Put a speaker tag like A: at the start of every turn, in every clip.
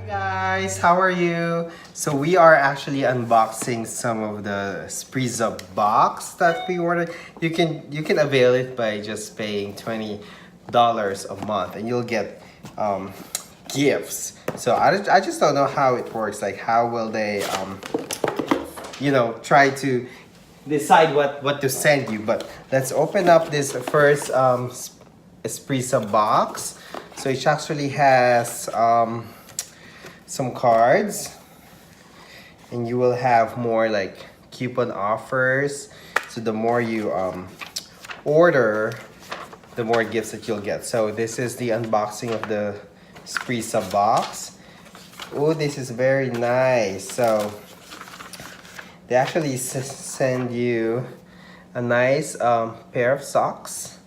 A: Guys, how are you? So we are actually unboxing some of the SprezzaBox that we ordered. You can avail it by just paying $20 a month and you'll get gifts. So I just don't know how it works. Like how will they try to decide what to send you. But let's open up this first SprezzaBox. So it actually has some cards, and you will have more like coupon offers. So the more you order, the more gifts that you'll get. So this is the unboxing of the SprezzaBox. Oh, this is very nice. So they actually send you a nice pair of socks.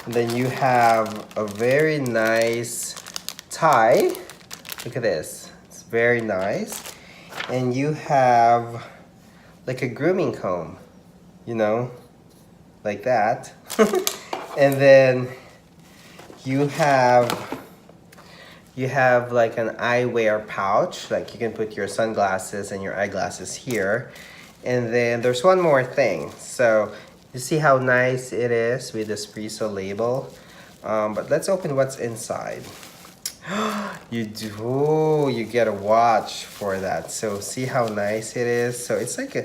A: And then you have a very nice tie. Look at this. It's very nice. And you have like a grooming comb, you know, like that. And then you have like an eyewear pouch. Like you can put your sunglasses and your eyeglasses here. And then there's one more thing. So you see how nice it is with the Sprezza label. But let's open what's inside. You get a watch for that. So see how nice it is. So it's like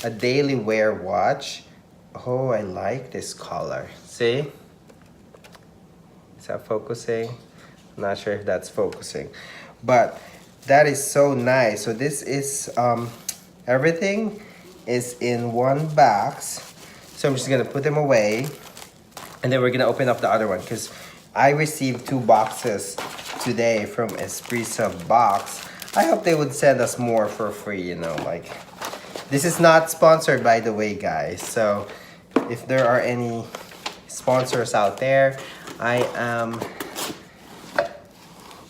A: a daily wear watch. Oh, I like this color. See? Is that focusing? I'm not sure if that's focusing. But that is so nice. So this is, everything is in one box. So I'm just gonna put them away. And then we're gonna open up the other one because I received 2 boxes today from SprezzaBox. I hope they would send us more for free, you know, like this is not sponsored, by the way, guys. So if there are any sponsors out there, I am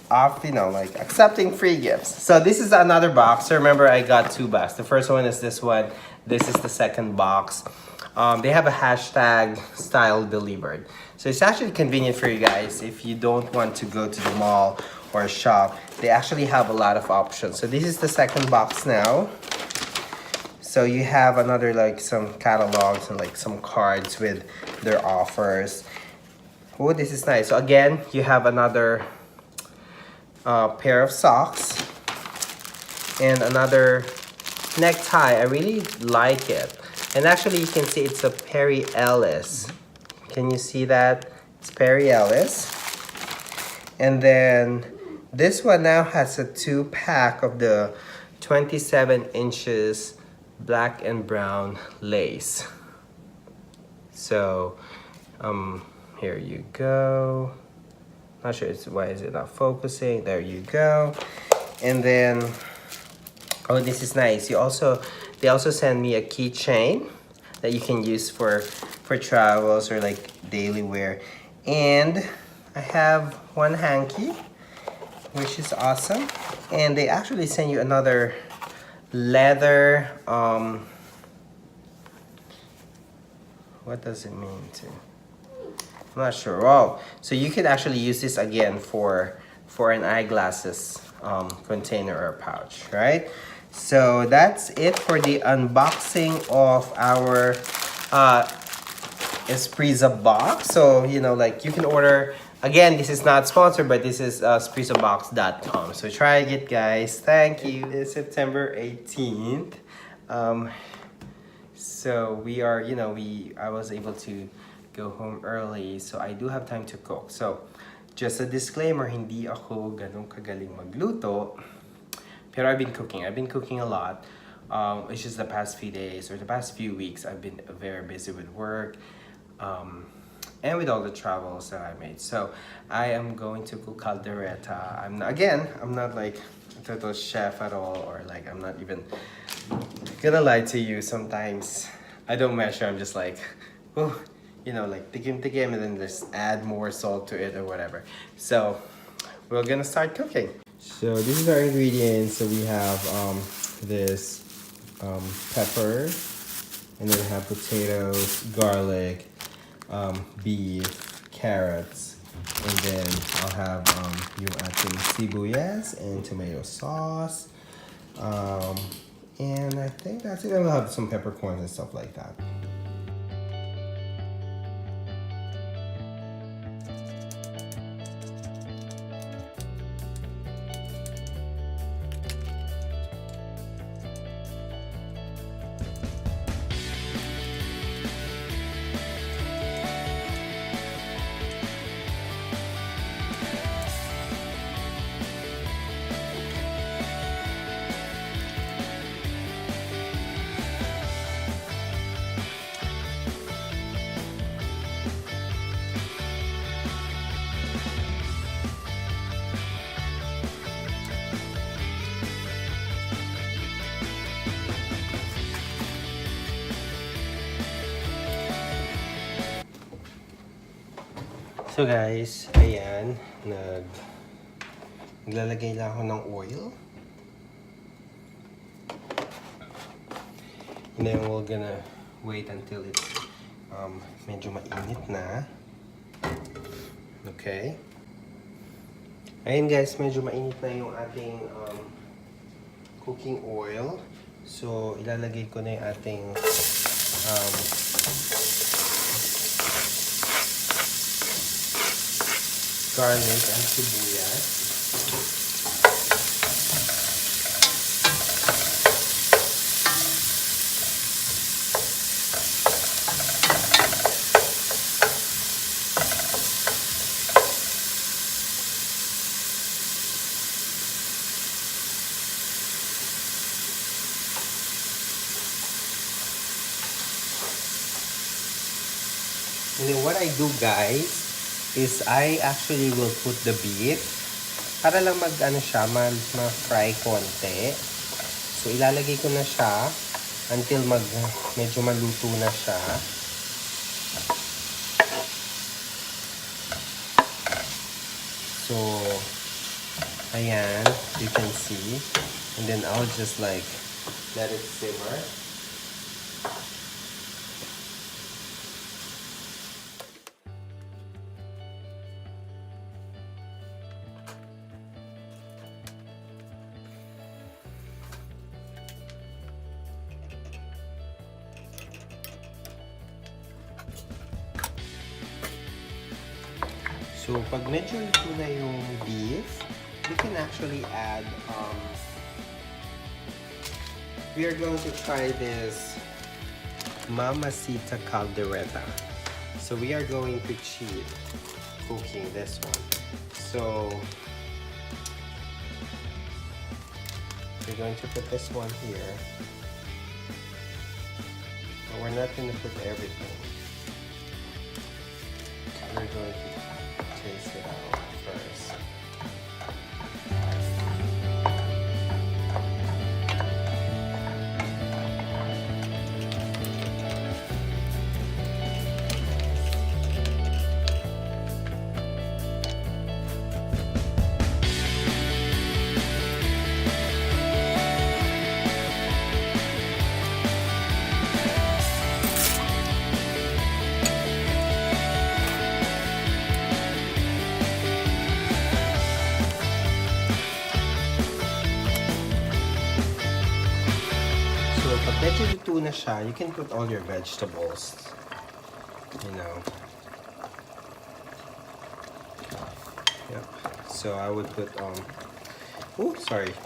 A: off, you know, like accepting free gifts. So this is another box. So remember, I got 2 boxes. The first one is this one. This is the second box. They have a hashtag style delivered. So it's actually convenient for you guys if you don't want to go to the mall or shop. They actually have a lot of options. So this is the second box now. So you have another like some catalogs and like some cards with their offers. Oh, this is nice. So again, you have another pair of socks and another necktie. I really like it. And actually you can see it's a Perry Ellis. Can you see that? It's Perry Ellis. And then this one now has a 2-pack of the 27 inches black and brown lace. So here you go. Not sure why is it not focusing. There you go. And then, oh, this is nice. They also send me a keychain that you can use for travels or like daily wear. And I have one hanky, which is awesome. And they actually send you another leather, what does it mean to? I'm not sure. Oh, so you could actually use this again for an eyeglasses container or pouch, right? So that's it for the unboxing of our SprezzaBox. So, you know, like you can order, again, this is not sponsored, but this is SprezzaBox.com. So try it, guys. Thank you. It's September 18th. So we are, you know, I was able to go home early, so I do have time to cook. So just a disclaimer, hindi ako ganun kagaling magluto. Pero I've been cooking a lot. It's just the past few days or the past few weeks I've been very busy with work and with all the travels that I made. So I am going to cook Caldereta. I'm not like a total chef at all, or like I'm not even gonna lie to you. Sometimes I don't measure. I'm just like, oh, you know, like tikim and then just add more salt to it or whatever. So we're gonna start cooking. So this is our ingredients. So we have this pepper, and then we have potatoes, garlic, beef, carrots, And then I'll have yung ating sibuyas and tomato sauce. And I think that's it. I'll have some peppercorns and stuff like that. So guys, ayan, naglalagay lang ako ng oil. And then we're gonna wait until it's medyo mainit na. Okay. Ayan guys, medyo mainit na yung ating cooking oil. So, ilalagay ko na yung ating garlic and sibuyas. And then what I do guys is I actually will put the beef para lang siya, ma-fry konti. So ilalagay ko na siya until medyo maluto na siya. So ayan, you can see. And then I'll just like let it simmer. So, pag medyo luto na yung beef, you can actually add, we are going to try this Mamacita Caldereta. So, we are going to cheat cooking this one. So, we're going to put this one here. But we're not going to put everything. We're going to taste it out first. Pag medyo luto na siya, you can put all your vegetables. You know. Yep. So I would put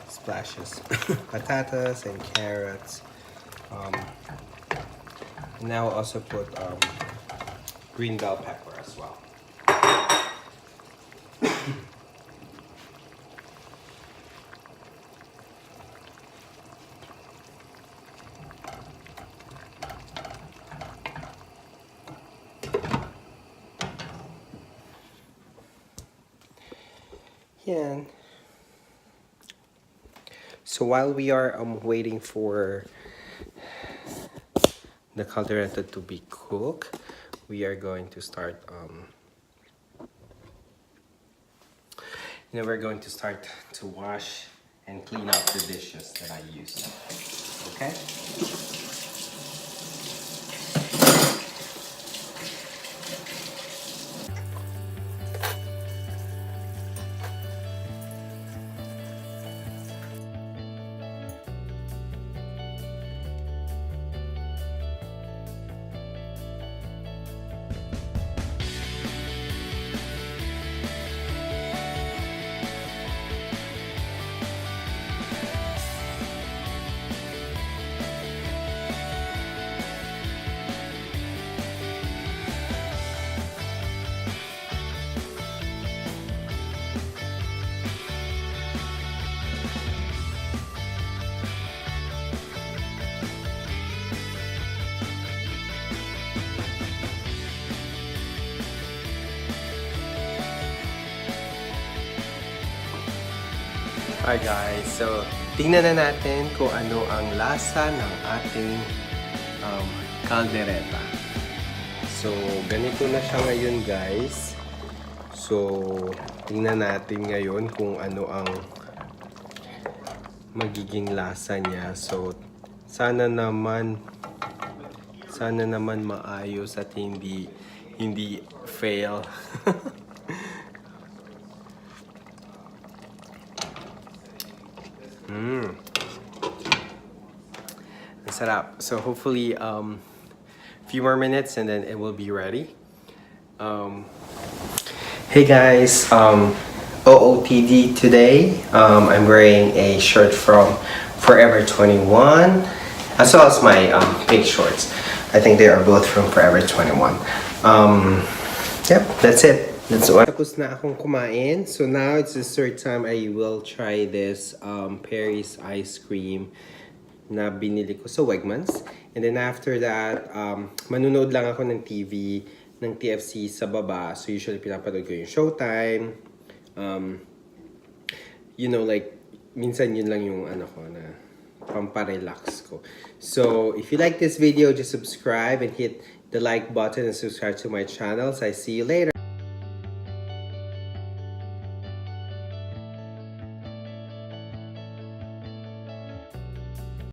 A: splashes. Patatas and carrots. And now I'll also put green bell pepper as well. Yan. So while we are waiting for the caldereta to be cooked, we are going to start we're going to start to wash and clean up the dishes that I used. Okay? Hi guys, so tingnan na natin kung ano ang lasa ng ating caldereta. So ganito na siya ngayon guys. So tingnan natin ngayon kung ano ang magiging lasa niya. So sana naman maayos at hindi fail. Ang sarap. So hopefully few more minutes and then it will be ready. Hey guys, OOTD today. I'm wearing a shirt from Forever 21 as well as my pink shorts. I think they are both from Forever 21. Yep, that's it. That's all. Tapos na akong kumain. So now it's the third time I will try this Paris ice cream na binili ko sa Wegmans. And then after that, manunood lang ako ng TV, ng TFC sa baba. So usually pinapanood ko yung Showtime. You know, like, minsan yun lang yung ano ko na pamparelax ko. So if you like this video, just subscribe and hit the like button and subscribe to my channel. So I see you later.